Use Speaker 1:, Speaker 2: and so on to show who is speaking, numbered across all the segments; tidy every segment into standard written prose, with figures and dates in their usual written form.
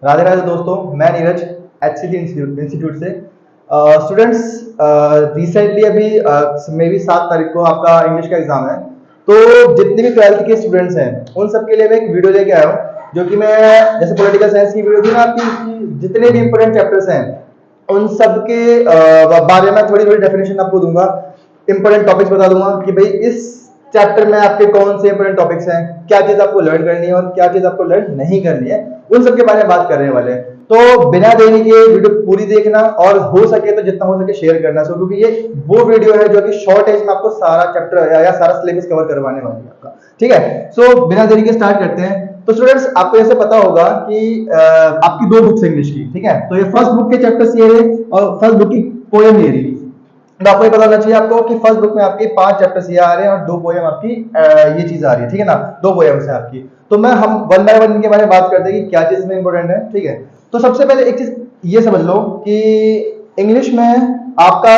Speaker 1: राधे राधे दोस्तों, मैं Neeraj HCD institute से। स्टूडेंट्स, रिसेंटली अभी मे भी 7 तारीख को आपका इंग्लिश का एग्जाम है। तो जितने भी 12th के स्टूडेंट्स हैं उन सबके लिए मैं एक वीडियो लेके आया हूँ, जो कि मैं जैसे पॉलिटिकल साइंस की वीडियो थी ना आपकी, जितने भी इंपॉर्टेंट चैप्टर्स हैं उन सब के बारे में थोड़ी थोड़ी डेफिनेशन आपको दूंगा, इंपॉर्टेंट टॉपिक्स बता दूंगा कि भाई इस चैप्टर में आपके कौन से इंपॉर्टेंट टॉपिक्स हैं, क्या चीज आपको लर्न करनी है और क्या चीज आपको लर्न नहीं करनी है, उन सब के बारे में बात करने वाले हैं। तो बिना देरी के वीडियो पूरी देखना और हो सके तो जितना हो सके शेयर करना, सो क्योंकि ये वो वीडियो है जो कि शॉर्ट एज में आपको सारा चैप्टर या सारा सिलेबस कवर करवाने वाली है आपका। ठीक है, सो बिना देरी के स्टार्ट करते हैं। तो स्टूडेंट्स, आपको ऐसे पता होगा कि आपकी 2 बुक्स इंग्लिश की, ठीक है, तो ये फर्स्ट बुक के चैप्टर्स ये है और फर्स्ट बुक की पोएम ये रही। तो आपको ये पता होना चाहिए आपको कि फर्स्ट बुक में आपके 5 चैप्टर्स ये आ रहे हैं और 2 पोएम आपकी ये चीज आ रही है, ठीक है ना, 2 पोएम्स है आपकी। तो मैं हम वन बाय वन के बारे में बात करते हैं कि क्या चीज में इंपॉर्टेंट है। ठीक है, तो सबसे पहले एक चीज ये समझ लो कि इंग्लिश में आपका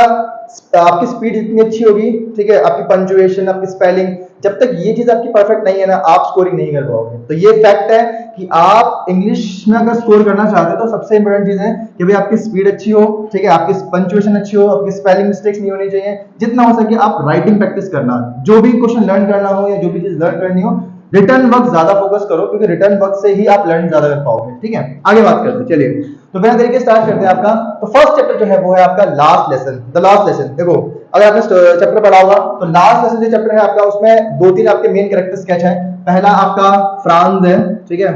Speaker 1: आपकी स्पीड जितनी अच्छी होगी, ठीक है, आपकी पंचुएशन, आपकी स्पेलिंग, जब तक ये चीज आपकी परफेक्ट नहीं है ना, आप स्कोरिंग नहीं कर पाओगे। तो ये फैक्ट है कि आप इंग्लिश में अगर स्कोर करना चाहते हो तो सबसे इंपॉर्टेंट चीज है कि भाई आपकी स्पीड अच्छी हो, ठीक है, आपकी पंचुएशन अच्छी हो, आपकी स्पेलिंग मिस्टेक्स नहीं होनी चाहिए। जितना हो सके आप राइटिंग प्रैक्टिस करना, जो भी क्वेश्चन लर्न करना हो या जो भी चीज लर्न करनी हो, रिटर्न वर्क ज्यादा फोकस करो, क्योंकि रिटर्न वर्क से ही आप लर्न ज्यादा कर पाओगे। ठीक है, आगे बात करते हैं, चलिए। तो बिना देरी के स्टार्ट करते हैं आपका। तो फर्स्ट चैप्टर जो है वो है आपका last lesson, the last lesson. देखो, अगर आपने चैप्टर पढ़ा होगा तो लास्ट लेसन जो चैप्टर है आपका, उसमें 2-3 आपके मेन कैरेक्टर स्केच है। पहला आपका फ्रांस है, ठीक है,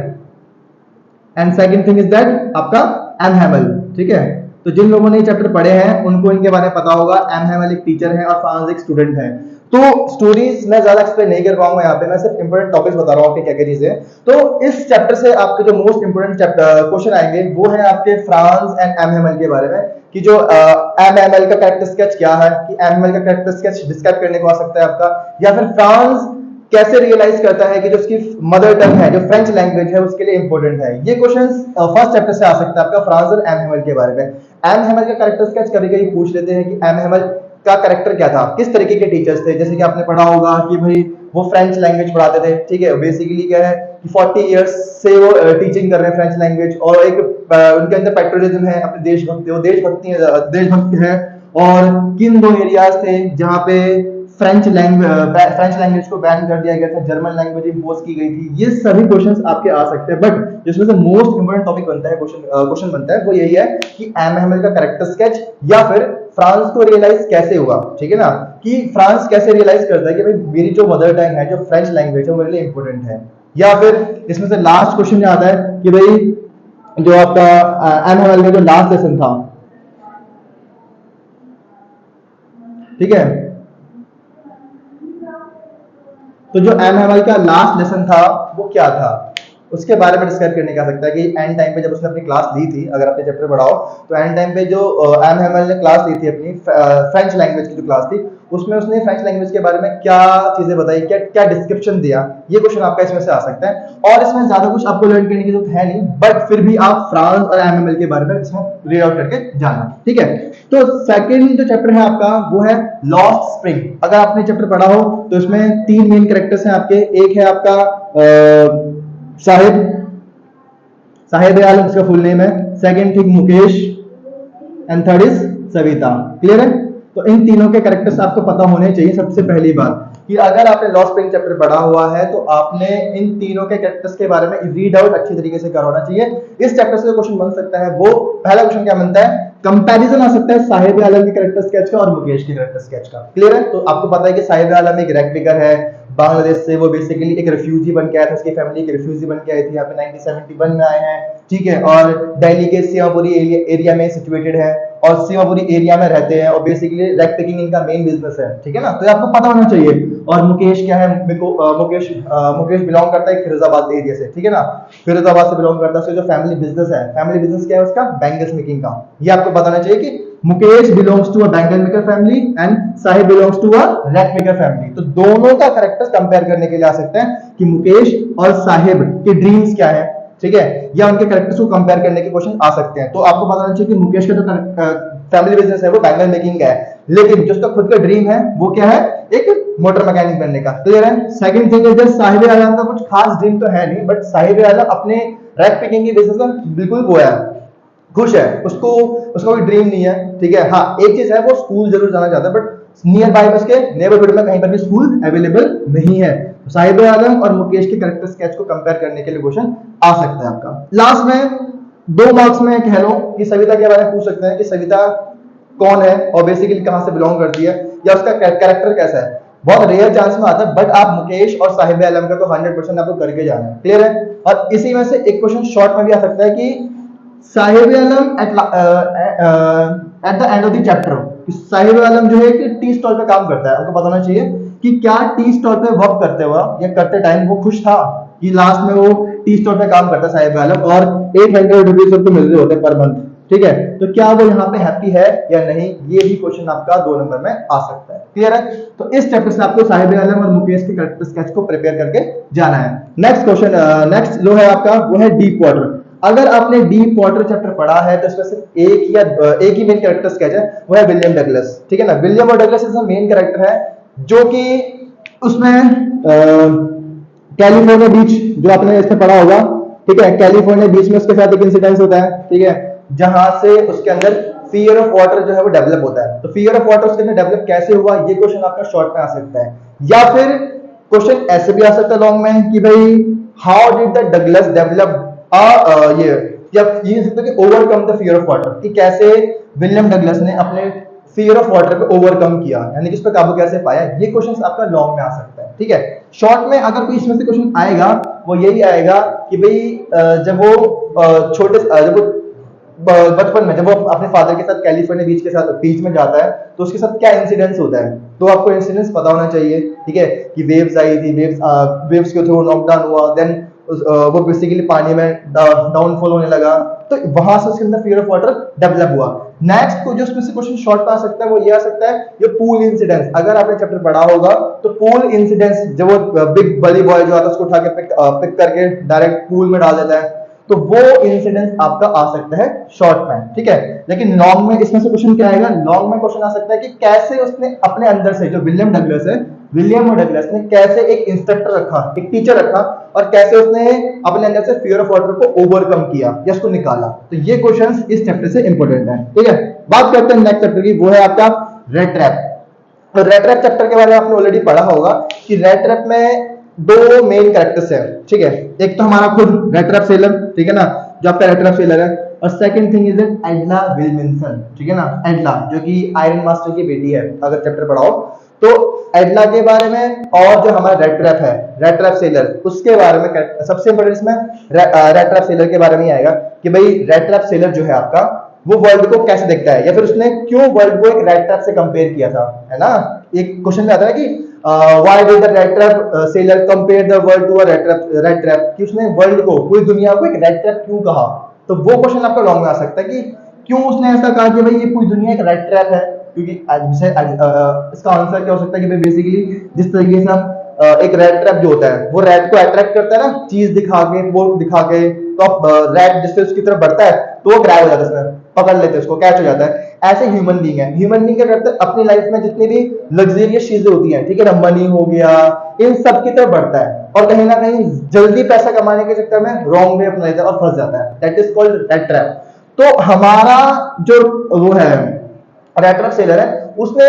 Speaker 1: and second thing is that आपका एम हैमल। ठीक है, तो जिन लोगों ने ये चैप्टर पढ़े हैं उनको इनके बारे में पता होगा। एम हैमल एक टीचर है और फ्रांस एक स्टूडेंट है। तो स्टोरीज मैं ज्यादा एक्सप्लेन नहीं कर पाऊंगा यहाँ पे, मैं सिर्फ इंपॉर्टेंट टॉपिक्स बता रहा हूँ आपके क्या क्या चीजें। तो इस चैप्टर से आपके जो मोस्ट इंपोर्टेंट क्वेश्चन आएंगे वो है आपके फ्रांस एंड एम हैमल के बारे में, कि जो एम हैमल का कैरेक्टर स्केच क्या है, कि एम हैमल का कैरेक्टर स्केच डिस्क्राइब करने को आ सकता है आपका, या फिर फ्रांस कैसे रियलाइज करता है कि जो उसकी मदर टंग है, जो फ्रेंच लैंग्वेज है, उसके लिए इंपॉर्टेंट है। ये क्वेश्चंस फर्स्ट चैप्टर से आ सकता है आपका फ्रांस और एम हैमल के बारे में। एम हैमल का कैरेक्टर स्केच कभी कभी पूछ लेते हैं कि एम हैमल का कैरेक्टर क्या था, किस तरीके के टीचर्स थे। जैसे कि आपने पढ़ा होगा कि भाई वो फ्रेंच लैंग्वेज पढ़ाते थे, ठीक है, बेसिकली क्या है कि 40 इयर्स से वो टीचिंग कर रहे हैं फ्रेंच लैंग्वेज, और एक उनके अंदर पेट्रोलिज्म है, अपने देशभक्ति, वो देशभक्त है। और किन 2 एरियाज थे जहां पे फ्रेंच लैंग्वेज को बैन कर दिया गया था, जर्मन लैंग्वेज इंपोज की गई थी। ये सभी क्वेश्चंस आपके आ सकते हैं, बट जिसमें से मोस्ट इंपोर्टेंट टॉपिक बनता है, क्वेश्चन बनता है, वो यही है कि एम हैमल का कैरेक्टर स्केच, या फिर फ्रांस को रियलाइज कैसे हुआ, ठीक है ना, कि फ्रांस कैसे रियलाइज करता है कि भाई मेरी जो मदर टंग है, जो फ्रेंच लैंग्वेज है, वो मेरे लिए इंपॉर्टेंट है। या फिर इसमें से लास्ट क्वेश्चन आता है कि भाई जो आपका एम हैमल का जो लास्ट लेसन था, ठीक है, तो जो एम हैमल का लास्ट लेसन था वो क्या था, उसके बारे में डिस्कस करने का सकता है कि एंड टाइम पे जब उसने अपनी क्लास ली थी, अगर आपने चैप्टर पढ़ाओ तो एंड टाइम पे जो एम हैमल ने क्लास ली थी अपनी फ्रेंच लैंग्वेज की जो क्लास थी, उसमें उसने फ्रेंच लैंग्वेज के बारे में क्या चीजें बताई, क्या क्या डिस्क्रिप्शन दिया। ये क्वेश्चन आपका इसमें से आ सकता है, और इसमें ज्यादा कुछ आपको लर्न करने की जरूरत है नहीं, बट फिर भी आप फ्रांस और एम हैमल के बारे में इसमें रीड आउट करके जाना। ठीक है, तो सेकंड जो चैप्टर है आपका वो है लॉस्ट स्प्रिंग। अगर आपने चैप्टर पढ़ा हो तो इसमें 3 मेन कैरेक्टर्स हैं आपके। एक है आपका साहिब आलम, इसका फुल नेम है। Second thing Mukesh, and third is Savita. Clear है? तो इन तीनों के कैरेक्टर्स आपको पता होने चाहिए। सबसे पहली बात कि अगर आपने लॉस्ट स्प्रिंग चैप्टर पढ़ा हुआ है तो आपने इन तीनों के कैरेक्टर्स के बारे में रीड आउट अच्छी तरीके से करवाना चाहिए। इस चैप्टर से जो क्वेश्चन बन सकता है, वो पहला क्वेश्चन क्या बनता है, कंपैरिजन आ सकता है साहिब आलम के कैरेक्टर स्केच का और मुकेश के कैरेक्टर स्केच का। क्लियर है? तो आपको पता है कि साहिब आलम एक रैग पिकर है बांग्लादेश से, वो बेसिकली एक रिफ्यूजी बन के आया था, उसकी फैमिली एक रिफ्यूजी बन के आई थी, यहाँ पे 1971 में आए हैं, ठीक है, और दिल्ली के सीमापुरी एरिया में सिचुएटेड है, और सीमापुरी एरिया में रहते हैं, और बेसिकली रैग पिकिंग इनका मेन बिजनेस है, ठीक है ना, तो ये आपको पता होना चाहिए। और मुकेश क्या है, मुकेश बिलोंग करता है फिरोजाबाद एरिया से, ठीक है ना, फिरोजाबाद से बिलोंग करता है। उसका जो फैमिली बिजनेस है, फैमिली बिजनेस क्या है उसका, बैंगल्स मेकिंग का। ये आपको बताना चाहिए कि Mukesh belongs to a bangle maker family and Sahib belongs to a rag maker family. तो दोनों का कैरेक्टर्स कंपेयर करने के लिए आ सकते हैं कि मुकेश और साहिब के ड्रीम्स क्या है, ठीक है, या उनके कैरेक्टर्स को कंपेयर करने के क्वेश्चन आ सकते हैं। तो आपको बताना चाहिए कि मुकेश का जो फैमिली बिजनेस है वो बैंगल मेकिंग का है, लेकिन जो उसका खुद का ड्रीम है वो क्या है, एक मोटर मैकेनिक बनने का। क्लियर है? सेकंड थिंग इज साहिब आलम का कुछ खास ड्रीम तो है नहीं, बट साहिब आलम अपने रैंक पिकिंग की बेसिस पर बिल्कुल वो है, खुश है, उसको उसका कोई ड्रीम नहीं है, ठीक है। हाँ एक चीज है, वो स्कूल जरूर जाना चाहता है, बट नियर बाय उसके नेबरहुड में कहीं पर भी स्कूल अवेलेबल नहीं है। तो साहिब आलम और मुकेश के कैरेक्टर स्केच को कंपेयर करने के लिए क्वेश्चन आ सकता है आपका। लास्ट में 2 मार्क्स में कह लो कि सविता के बारे में पूछ सकते हैं कि सविता कौन है और बेसिकली कहां से बिलोंग करती है या उसका कैरेक्टर कैसा है। बहुत रेयर चांस में आता है, बट आप मुकेश और साहिब आलम का तो 100% आपको करके जाना है, क्लियर है। और इसी में से एक क्वेश्चन शॉर्ट में भी आ सकता है कि Sahib Alam at the end of the chapter, Sahib Alam जो है कि टी स्टॉल पे काम करता है, आपको पता होना चाहिए कि क्या टी स्टॉल पे वर्क करते हुआ या करते टाइम वो खुश था कि लास्ट में वो टी स्टॉल पे काम करता है साहिब आलम और 800 रुपीज सबको मिल रहे होते हैं पर मंथ, ठीक है। तो क्या वो यहाँ पे हैप्पी है या नहीं, ये भी क्वेश्चन आपका 2 नंबर में आ सकता है, क्लियर है। तो इस चैप्टर से आपको साहिब आलम और मुकेश के कैरेक्टर स्केच को प्रिपेयर करके जाना है। नेक्स्ट क्वेश्चन, नेक्स्ट जो है आपका वो है डीप वाटर। अगर आपने डीप वाटर चैप्टर पढ़ा है तो इसमें सिर्फ एक ही मेन कैरेक्टर स्केच है, वो है विलियम डगलस, ठीक है ना। विलियम और डगलस इसमें मेन कैरेक्टर है, जो कि उसमें कैलिफोर्निया बीच जो आपने इसमें पढ़ा होगा, ठीक है। कैलिफोर्निया बीच में उसके साथ एक इंसिडेंस होता है, ठीक है, जहां से उसके अंदर फियर ऑफ वाटर जो है वो डेवलप होता है। तो फियर ऑफ वाटर उसके अंदर डेवलप कैसे हुआ, ये क्वेश्चन आपका शॉर्ट में आ सकता है। या फिर क्वेश्चन ऐसे भी आ सकता है लॉन्ग में कि भाई how did the Douglas develop ये, या ये सकते कि overcome the fear of water, कि कैसे विलियम डगलस ने अपने फियर ऑफ वाटर को ओवरकम किया, यानी कि इस पर काबू कैसे पाया। ये क्वेश्चन आपका लॉन्ग में आ सकता है, ठीक है। शॉर्ट में अगर कोई इसमें से क्वेश्चन आएगा वो यही आएगा कि भाई जब वो छोटे जब वो बचपन में जब वो अपने फादर के साथ कैलिफोर्निया बीच में जाता है तो उसके साथ क्या इंसिडेंस होता है। तो आपको इंसिडेंस पता होना चाहिए, ठीक है, कि वेव्स आई थी, वेव्स के थ्रू नॉकडाउन हुआ, देन वो बेसिकली पानी में डाउनफॉल होने लगा, तो वहां से उसके अंदर फियर ऑफ वाटर डेवलप हुआ। नेक्स्ट को जो उसमें से क्वेश्चन शॉर्ट में आ सकता है वो ये आ सकता है ये पूल इंसिडेंस। अगर आपने चैप्टर पढ़ा होगा तो पूल इंसिडेंस, जब वो बिग बड़ी बॉय जो आता है उसको उठा के पिक करके डायरेक्ट पूल में डाल देता है, तो वो इंसिडेंस आपका आ सकता है शॉर्ट में, ठीक है। लेकिन लॉन्ग में इसमें से क्वेश्चन क्या आएगा, लॉन्ग में क्वेश्चन आ सकता है कि कैसे उसने अपने अंदर से, जो विलियम डगलस है, विलियम डगलस ने कैसे एक इंस्ट्रक्टर रखा, एक टीचर रखा, और कैसे उसने अपने अंदर से फियर ऑफ वाटर को ओवरकम किया या उसको निकाला। तो ये क्वेश्चंस इस चैप्टर से इंपॉर्टेंट है, ठीक है। बात करते हैं नेक्स्ट चैप्टर की, वो है आपका रेड ट्रैप। तो रेड ट्रैप चैप्टर के बारे में आपने ऑलरेडी पढ़ा होगा कि रेड ट्रैप में 2 मेन कैरेक्टर्स हैं, ठीक है। एक तो हमारा खुद रेड ट्रैप सेलर, ठीक है ना, जो आपका रेड ट्रैप सेलर है, और सेकंड थिंग इज एडला विल्मिंसन, ठीक है ना। एडला जो कि आयरन मास्टर की बेटी है, अगर चैप्टर पढ़ाओ तो एडला के बारे में, और जो हमारा रेड ट्रैप है, रेड ट्रैप सेलर, उसके बारे में सबसे इंपॉर्टेंट इसमें रेड ट्रैप सेलर के बारे में ही आएगा कि भाई रेड ट्रैप सेलर जो है आपका वो वर्ल्ड को कैसे देखता है, या फिर उसने क्यों वर्ल्ड को एक रेड ट्रैप से कंपेयर किया था, है ना। एक क्वेश्चन में आता है कि why did the rat trap seller compare the world to a rat trap, कि उसने वर्ल्ड को, पूरी दुनिया को एक रेड ट्रैप क्यों कहा। तो वो क्वेश्चन आपका लॉन्ग में आ सकता है कि क्यों उसने ऐसा कहा कि भाई ये पूरी दुनिया एक रेड ट्रैप है। क्योंकि इसका आंसर क्या हो सकता है कि भाई बेसिकली जिस तरीके से हम एक रेड ट्रैप जो होता है वो रेड को अट्रैक्ट करता है ना, चीज दिखा के, वो दिखा के, तो रेड जिससे उसकी तरफ बढ़ता है तो वो ग्रैब हो जाता है, उसमें पकड़ लेते हैं उसको, कैच हो जाता है। ऐसे ह्यूमन बीइंग है, ह्यूमन बीइंग क्या करते हैं अपनी लाइफ में जितनी भी लग्जरियस चीजें होती हैं, ठीक है ना, मनी हो गया, इन सब की तरफ बढ़ता है, और कहीं ना कहीं जल्दी पैसा कमाने के चक्कर में रॉन्ग वे अपना लेता है और फंस जाता है। That is called red trap. तो हमारा जो वो है रेड ट्रैप सेलर है, उसने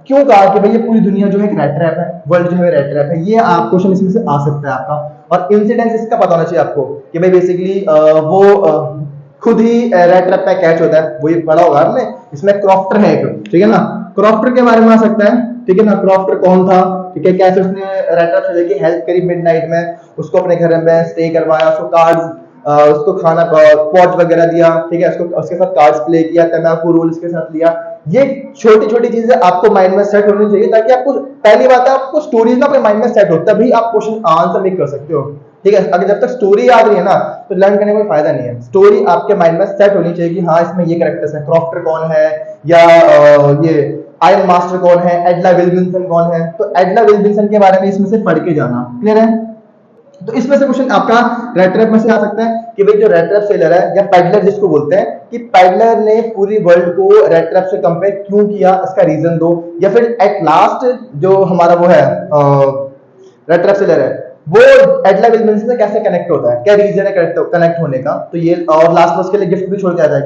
Speaker 1: क्यों कहा कि भाई ये पूरी दुनिया जो है रेड ट्रैप है, वर्ल्ड जो है रेड ट्रैप है। ये आप क्वेश्चन इसमें से आ सकता है आपका। और इंसिडेंस इसका पता होना चाहिए आपको कि भाई बेसिकली वो खुद ही रेड ट्रैप पे कैच होता है, वो ये पढ़ा होगा आपने। इसमें क्रॉफ्टर है एक, ठीक है ना, क्रॉफ्टर के बारे में आ सकता है, ठीक है ना। क्रॉफ्टर कौन था, ठीक है, कैसे उसने रेड ट्रैप सेलर की हेल्प करी मिडनाइट में, उसको अपने घर में स्टे करवाया, उसको कार्ड्स, उसको खाना पॉच वगैरह दिया, ठीक है, उसको उसके साथ कार्ड्स प्ले किया, तंबाकू रोल उसके साथ लिया। ये छोटी छोटी चीजें आपको माइंड में सेट होनी चाहिए, ताकि आपको पहली बात है आपको स्टोरीज ना अपने माइंड में सेट हो, तभी आप क्वेश्चन आंसर नहीं कर सकते हो, ठीक है। अगर जब तक स्टोरी याद नहीं है ना तो लर्न करने में कोई फायदा नहीं है। स्टोरी आपके माइंड में सेट होनी चाहिए कि हाँ इसमें ये कैरेक्टर्स है, क्रॉफ्टर कौन है, या ये आयरन मास्टर कौन है, एडला विल्मिंसन कौन है। तो एडला विल्मिंसन के बारे में इसमें से पढ़ के जाना, क्लियर है। तो इसमें से क्वेश्चन आपका रेड ट्रैप में से आ सकता है कि भाई जो रेड ट्रैप सेलर है, या पैडलर जिसको बोलते हैं, कि पैडलर ने पूरी वर्ल्ड को रेड ट्रैप से कंपेयर क्यों किया, इसका रीजन दो। या फिर एट लास्ट जो हमारा वो है रेड ट्रैप सेलर है, वो एडला विल्सन से कैसे कनेक्ट होता है, क्या रीजन है कनेक्ट होने का। तो ये और लास्ट में उसके लिए गिफ्ट भी छोड़ के आता है,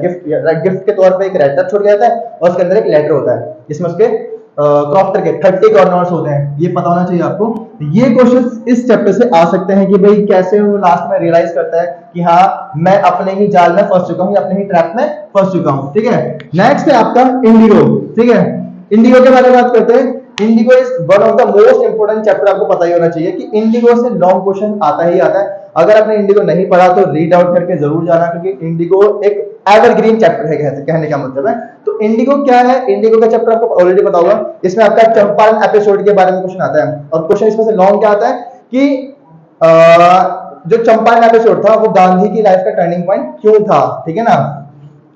Speaker 1: गिफ्ट के तौर पे एक लेटर छोड़ के आता है और उसके अंदर एक लेटर होता है जिसमें उसके क्रॉफ्टर के 30 कॉर्नर्स होते हैं, ये पता होना चाहिए आपको। ये क्वेश्चन इस चैप्टर से आ सकते हैं कि भाई कैसे वो लास्ट में रियलाइज करता है कि हाँ मैं अपने ही जाल में फंस चुका हूँ, अपने ही ट्रैप में फंस चुका हूँ। ठीक है, नेक्स्ट है आपका इंडिगो। ठीक है, इंडिगो के बारे में बात करते हैं। Indigo is one of the most important chapter, आपको पता ही होना चाहिए कि इंडिगो से लॉन्ग क्वेश्चन आता ही आता है। अगर आपने इंडिगो नहीं पढ़ा तो रीड आउट करके जरूर जाना, क्योंकि इंडिगो एक एवरग्रीन चैप्टर है, कहने का मतलब है। तो इंडिगो क्या है, इंडिगो का चैप्टर आपको ऑलरेडी पता होगा। इसमें आपका चंपारण एपिसोड के बारे में क्वेश्चन आता है, और क्वेश्चन इसमें से लॉन्ग क्या आता है कि जो चंपारण एपिसोड था वो गांधी की लाइफ का टर्निंग पॉइंट क्यों था। ठीक है ना,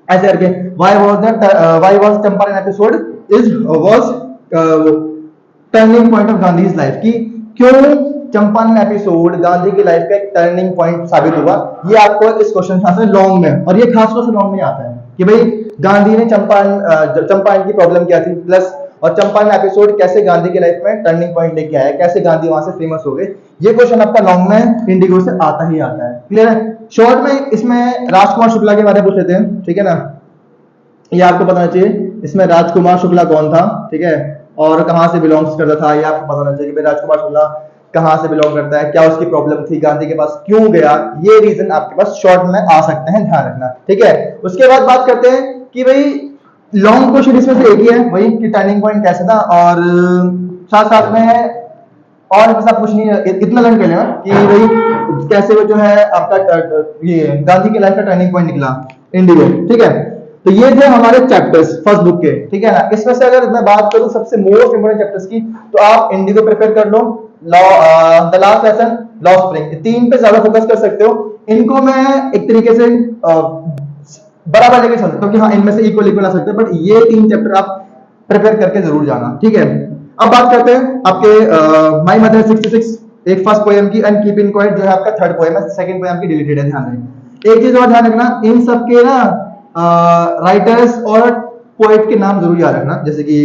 Speaker 1: ऐसे करके why was Champaran episode was turning point of Gandhi's life, की क्यों चंपारण एपिसोड गांधी की लाइफ का एक टर्निंग पॉइंट साबित हुआ। ये आपको इस क्वेश्चन से लॉन्ग में, और ये खास तौर से लॉन्ग में आता है कि भाई गांधी ने चंपारण की प्रॉब्लम क्या थी, प्लस और चंपारण एपिसोड कैसे गांधी की लाइफ में टर्निंग पॉइंट लेके आया, कैसे गांधी वहां से फेमस हो गए। ये क्वेश्चन आपका लॉन्ग में इंडिगो से आता ही आता है। क्लियर है। शॉर्ट में इसमें राजकुमार शुक्ला के बारे में पूछ लेते हैं। ठीक है ना, ये आपको पता होना चाहिए इसमें राजकुमार शुक्ला कौन था, ठीक है, और कहां से बिलोंग्स करता था। ये आपको पता होना चाहिए कि राजकुमार शुक्ला कहां से बिलोंग करता है, क्या उसकी प्रॉब्लम थी, गांधी के पास क्यों गया। ये रीजन आपके पास शॉर्ट में आ सकते हैं, ध्यान रखना। ठीक है, उसके बाद बात करते हैं कि भाई लॉन्ग क्वेश्चन इसमें से एक ही है, वही कि टर्निंग पॉइंट कैसे था, और साथ साथ में और बस आप कुछ नहीं, इतना लर्न कर लेना कि भाई कैसे वो जो है आपका ये गांधी की लाइफ का टर्निंग पॉइंट निकला, इंडिगो। ठीक है, तो ये थे हमारे चैप्टर्स फर्स्ट बुक के। ठीक है ना, इसमें से अगर मैं बात करूं सबसे मोस्ट इंपोर्टेंट चैप्टर्स की, तो आप इंडिगो प्रिपेयर कर लो, law the last lesson, law spring, तीन पे ज्यादा फोकस कर सकते हो। इनको मैं एक तरीके से बराबर लेके चल सकता हूँ कि हाँ इनमें से इक्वल इक्वल आ सकते हैं, बट ये तीन चैप्टर आप प्रिपेयर करके जरूर जाना। ठीक है, अब बात करते हैं आपके माय मदर 66, एक फर्स्ट पोएम की, एंड कीप इन क्वाइट जो है आपका थर्ड पोएम है, सेकंड पोएम की डिलीटेड है, ध्यान रखें। एक चीज और ध्यान रखना, इन सब के ना राइटर्स और पोएट के नाम जरूर याद रखना, जैसे कि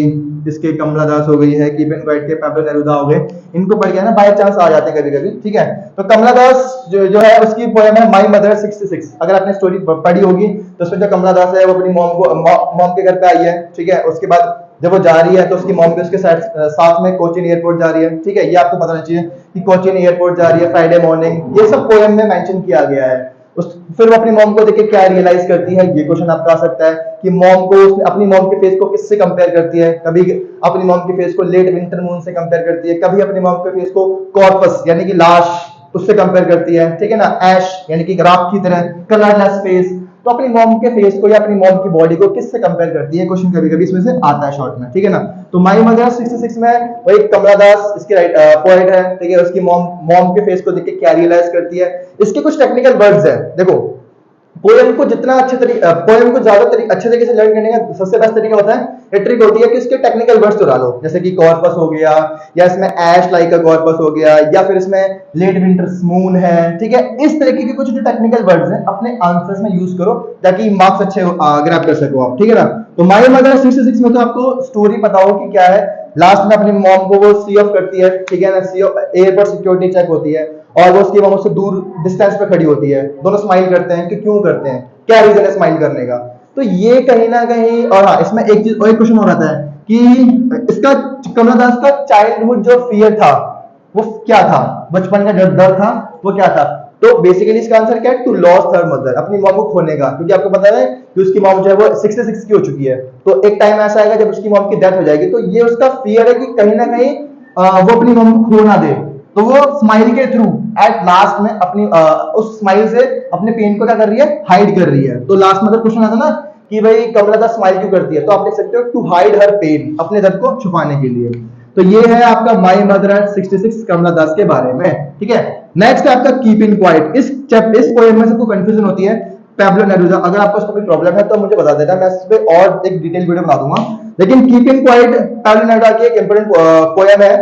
Speaker 1: इसके कमला दास हो गई है, कीप इन क्वाइट के पैब्लो नेरुदा हो गए, इनको पढ़ के ना बाय चांस आ जाते हैं कभी कभी। ठीक है, तो कमला दास जो है उसकी पोएम है माय मदर 66। अगर आपने स्टोरी पढ़ी होगी तो उसमें जो कमला दास है वो अपनी मॉम के घर पे आई है। ठीक है, उसके बाद जब वो जा रही है तो उसकी मॉम भी उसके साथ में कोचीन एयरपोर्ट जा रही है। ठीक है, ये आपको पता होना चाहिए कि कोचीन एयरपोर्ट जा रही है फ्राइडे मॉर्निंग, ये सब पोएम में मेंशन किया गया है। फिर वो अपनी मॉम को देख के क्या रियलाइज करती है, ये क्वेश्चन आपका आ सकता है कि मॉम को अपनी मॉम के फेस को किससे कंपेयर करती है। कभी अपनी मॉम के फेस को लेट विंटर मून से कंपेयर करती है, कभी अपनी मॉम के फेस को कॉर्पस यानी कि लाश उससे कंपेयर करती है। ठीक है ना, ऐश यानी कि राख की तरह कलरलेस फेस। तो अपनी मॉम के फेस को या अपनी मॉम की बॉडी को किससे कंपेयर करती है, क्वेश्चन कभी कभी इसमें से आता है शॉर्ट में। ठीक है ना, तो माय मदर 66 में वही कमला दास इसकी पोएट है। ठीक है, उसकी मॉम के फेस को देख के क्या रियलाइज करती है। इसके कुछ टेक्निकल वर्ड्स हैं, देखो पोएम को जितना पोएम को ज्यादा अच्छे तरीके से लर्न करने का सबसे बेस्ट तरीका होता है, ये ट्रिक होती है कि इसके टेक्निकल वर्ड्स चुरा लो, जैसे कि कॉर्पस हो गया, या इसमें ऐश लाइक का कॉर्पस हो गया, या फिर इसमें लेट विंटर मून है। ठीक है, इस तरीके के कुछ जो टेक्निकल वर्ड्स हैं अपने आंसर्स में यूज करो ताकि मार्क्स अच्छे ग्रैब कर सको आप। ठीक है ना, तो माय मदर 66 में तो आपको स्टोरी पता हो कि क्या है। लास्ट में अपनी मॉम को वो सी ऑफ करती है। ठीक है ना, सी ऑफ एयरपोर्ट सिक्योरिटी चेक होती है और वो उसकी मॉम उससे दूर डिस्टेंस पे खड़ी होती है, दोनों स्माइल करते हैं कि क्यों करते हैं, क्या रीजन है स्माइल करने का। तो ये कहीं ना कहीं, और हाँ इसमें एक चीज और एक क्वेश्चन हो रहा है कि इसका कमला दास का चाइल्डहुड जो फियर था वो क्या था, बचपन का जो डर था वो क्या था। तो बेसिकली इसका आंसर क्या है, टू लॉस हर मदर, अपनी मॉम को खोने का, क्योंकि आपको पता है कि उसकी मॉम जो है वो 66 की हो चुकी है। तो एक टाइम ऐसा आएगा जब उसकी मॉम की डेथ हो जाएगी, तो ये उसका फियर है कि कहीं ना कहीं वो अपनी मॉम को खो ना दे। तो वो स्माइल के थ्रू एट लास्ट में अपनी उस स्माइल से अपने पेन को क्या कर रही है, हाइड कर रही है। तो लास्ट में क्वेश्चन आता ना कि भाई कमला दास स्माइल क्यों करती है, तो आप देख सकते हो टू हाइड हर पेन, अपने दर्द को छुपाने के लिए। तो ये है आपका माय मदर 66 कमला दास के बारे में। ठीक है, नेक्स्ट है आपका कीप इन क्वाइट। इस पोएम में सबको कंफ्यूजन होती है पैब्लो नेरुदा। अगर आपको इसको कोई प्रॉब्लम है तो मुझे बता देना, मैं इस पे और एक डिटेल वीडियो बना दूंगा। लेकिन keep in quite Pablo Neruda की एक इंपोर्टेंट पोएम है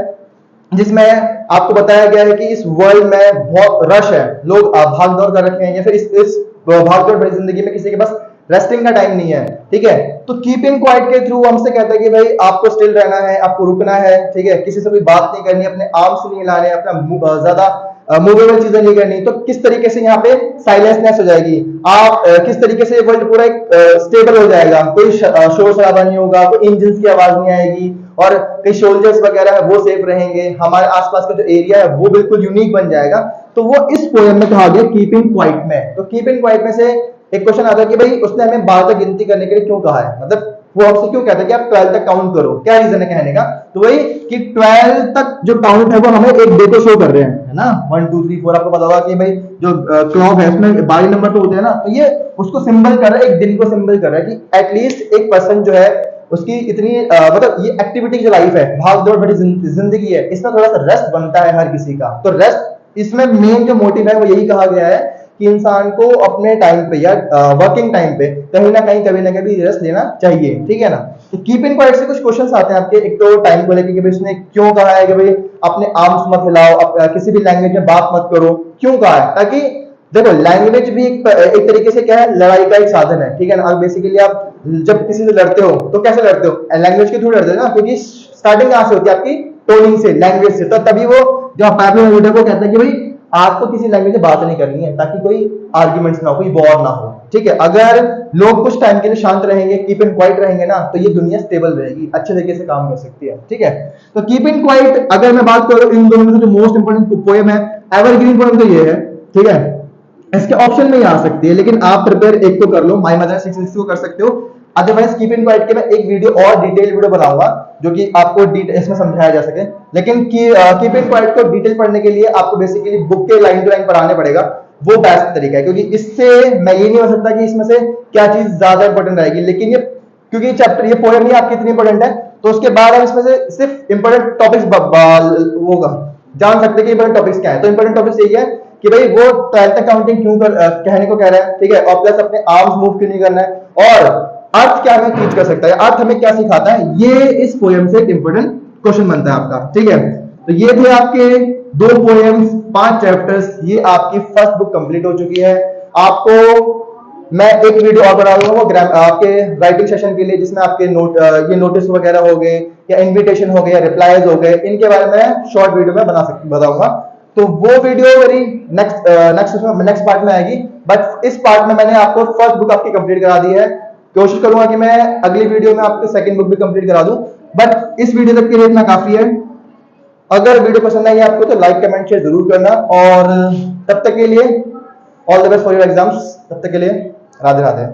Speaker 1: जिसमें आपको बताया गया है कि इस वर्ल्ड में बहुत रश है, लोग भाग दौड़ कर रखे हैं, या फिर इस भाग दौड़ भरी जिंदगी में किसी के पास रेस्टिंग का टाइम नहीं है। ठीक है, तो कीप इन क्वाइट के थ्रू हमसे कहता है कि भाई आपको स्टिल रहना है, आपको रुकना है। ठीक है, किसी से कोई बात नहीं करनी, अपने आर्म्स नहीं हिलाने, अपना ज्यादा मूवेबल चीजें नहीं करनी, तो किस तरीके से यहाँ पे साइलेंसनेस हो जाएगी, आप किस तरीके से वर्ल्ड पूरा एक स्टेबल हो जाएगा, कोई शोर शराबा नहीं होगा, कोई इंजन की आवाज नहीं आएगी, और कई सोल्जर्स वगैरह है वो सेफ रहेंगे, हमारे आसपास का जो एरिया है वो बिल्कुल यूनिक बन जाएगा। तो वो इस पोएम में कहा गया कीप इन क्वाइट में। तो कीप इन क्वाइट में से एक क्वेश्चन आता है कि भाई उसने हमें 12 तक गिनती करने के लिए क्यों कहा है, मतलब वो हमसे क्यों कहता है कि आप 12 तक काउंट करो, क्या रीजन है कहने का? तो वही कि 12 तक जो काउंट है वो हमें एक डे को शो कर रहे हैं, है ना, 1 2 3 4, आपको पता होगा कि भाई जो क्लॉक है उसमें 22 नंबर तो होते हैं ना, तो ये उसको सिंबल कर रहा है, एक दिन को सिंबल कर रहा है कि एटलीस्ट एक पर्सन जो है उसकी इतनी मतलब ये एक्टिविटी जो लाइफ है, भाग दौड़ भरी जिंदगी है, इसमें थोड़ा सा रेस्ट बनता है हर किसी का। तो रेस्ट इसमें मेन जो मोटिव है वो यही कहा गया है कि इंसान को अपने टाइम पे या वर्किंग टाइम पे कहीं ना कहीं कभी ना कभी रेस्ट लेना चाहिए, ठीक है ना। तो कीप इन क्वाइट से कुछ क्वेश्चंस आते हैं आपके, एक तो टाइम को लेकर कि भाई उसने क्यों कहा है कि भाई अपने आर्म्स मत हिलाओ, किसी भी लैंग्वेज में बात मत करो, क्यों कहा है? ताकि देखो लैंग्वेज भी एक तरीके से क्या है, लड़ाई का एक साधन है, ठीक है ना। अब बेसिकली आप जब किसी से लड़ते हो तो कैसे लड़ते हो, लैंग्वेज के थ्रू लड़ते हो ना, क्योंकि स्टार्टिंग कहां से होती है आपकी, टोनिंग से, लैंग्वेज से। तो तभी वो जो पैब्लो नेरुदा को कहता है कि भाई आपको किसी लैंग्वेज में बात नहीं करनी है ताकि कोई आर्ग्यूमेंट्स ना हो, कोई वॉर ना हो, ठीक है। अगर लोग कुछ टाइम के लिए शांत रहेंगे, कीप इन क्वाइट रहेंगे ना, तो ये दुनिया स्टेबल रहेगी, अच्छे तरीके से काम कर सकती है, ठीक है। तो कीप इन क्वाइट अगर मैं बात करूं इन दोनों में जो मोस्ट इंपोर्टेंट पोएम है, एवरग्रीन पोएम तो ये है, ठीक है। इसके ऑप्शन में ही आ सकती है, लेकिन आप प्रिपेयर एक को कर लो, माय मदर 666 को कर सकते हो। अदरवाइज कीप इन क्वाइट के मैं एक वीडियो और डिटेल वीडियो बनाऊंगा जो कि आपको इसमें समझाया जा सके। लेकिन कीप इन क्वाइट को डिटेल पढ़ने के लिए आपको बेसिकली बुक के लाइन टू लाइन पढ़ाने पड़ेगा, वो बेस्ट तरीका है, क्योंकि इससे मैं ये नहीं हो सकता कि इसमें से क्या चीज ज्यादा इंपॉर्टेंट रहेगी। लेकिन ये क्योंकि ये चैप्टर, ये पोएम ही आपकी इतनी इंपॉर्टेंट है, तो उसके बाद हम इसमें से सिर्फ इंपॉर्टेंट टॉपिक्स होगा जान सकते हैं कि इंपॉर्टेंट टॉपिक्स क्या है। तो इंपॉर्टेंट टॉपिक्स यही है कि भाई वो 12 तक काउंटिंग क्यों कहने को कह रहा है, ठीक है, और प्लस अपने आर्म्स मूव क्यों नहीं करना है, और अर्थ क्या हमें टीच कर सकता है, अर्थ हमें क्या सिखाता है, ये इस पोएम से एक इंपॉर्टेंट क्वेश्चन बनता है आपका, ठीक है। तो ये थे आपके 2 पोएम्स, 5 चैप्टर्स, ये आपकी फर्स्ट बुक कंप्लीट हो चुकी है। आपको मैं एक वीडियो और बना दूंगा वो आपके राइटिंग सेशन के लिए, जिसमें आपके ये नोटिस वगैरह हो गए या इनविटेशन हो गए या रिप्लाईज हो गए, इनके बारे में शॉर्ट वीडियो में बताऊंगा। तो वो वीडियो मेरी नेक्स्ट पार्ट में आएगी, बट इस पार्ट में मैंने आपको फर्स्ट बुक आपकी कंप्लीट करा दी है। कोशिश करूंगा कि मैं अगली वीडियो में आपको सेकंड बुक भी कंप्लीट करा दूं, बट इस वीडियो तक के लिए इतना काफी है। अगर वीडियो पसंद आई आपको तो लाइक कमेंट शेयर जरूर करना, और तब तक के लिए all the best for your exams. तब तक के लिए राधे राधे।